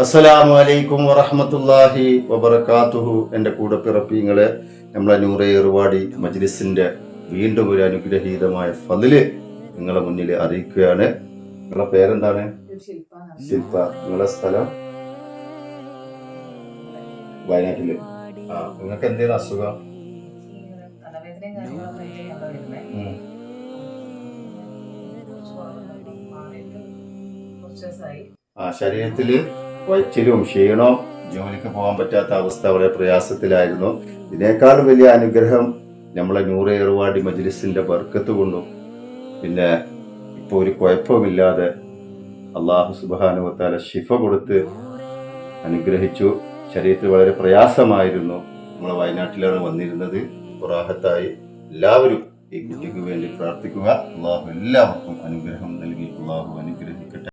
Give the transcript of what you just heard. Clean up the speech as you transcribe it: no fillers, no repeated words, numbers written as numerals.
അസ്സലാമു അലൈക്കും വറഹ്മത്തുള്ളാഹി വബറകാതുഹു. എൻ്റെ കൂടെ പിറപ്പിങ്ങളെ, നമ്മളെ നൂറെ ഏറുവാടി മജ്ലിസിന്റെ വീണ്ടും ഒരു അനുഗ്രഹീതമായ ഫളില് നിങ്ങളെ മുന്നിൽ അറിയിക്കുകയാണ്. നിങ്ങളെ പേരെന്താണ്? ശില്പ. നിങ്ങളെ സ്ഥലം? വയനാട്ടില്. നിങ്ങൾക്ക് എന്തേലും അസുഖം? ശരീരത്തില് വയറ്റിലും ക്ഷീണവും, ജോലിക്ക് പോകാൻ പറ്റാത്ത അവസ്ഥ, വളരെ പ്രയാസത്തിലായിരുന്നു. ഇതിനേക്കാൾ വലിയ അനുഗ്രഹം നമ്മളെ നൂറെ ഏറുവാടി മജ്ലിസിന്റെ ബർക്കത്ത് കൊണ്ടും, പിന്നെ ഇപ്പോൾ ഒരു കുഴപ്പമില്ലാതെ അള്ളാഹു സുബ്ഹാനഹു വ തആല ശിഫ കൊടുത്ത് അനുഗ്രഹിച്ചു. ശരീരത്തിൽ വളരെ പ്രയാസമായിരുന്നു. നമ്മളെ വയനാട്ടിലാണ് വന്നിരുന്നത്. റാഹത്തായി. എല്ലാവരും ഈ കുട്ടിക്ക് വേണ്ടി പ്രാർത്ഥിക്കുക. അള്ളാഹു എല്ലാവർക്കും അനുഗ്രഹം നൽകി അള്ളാഹു അനുഗ്രഹിക്കട്ടെ.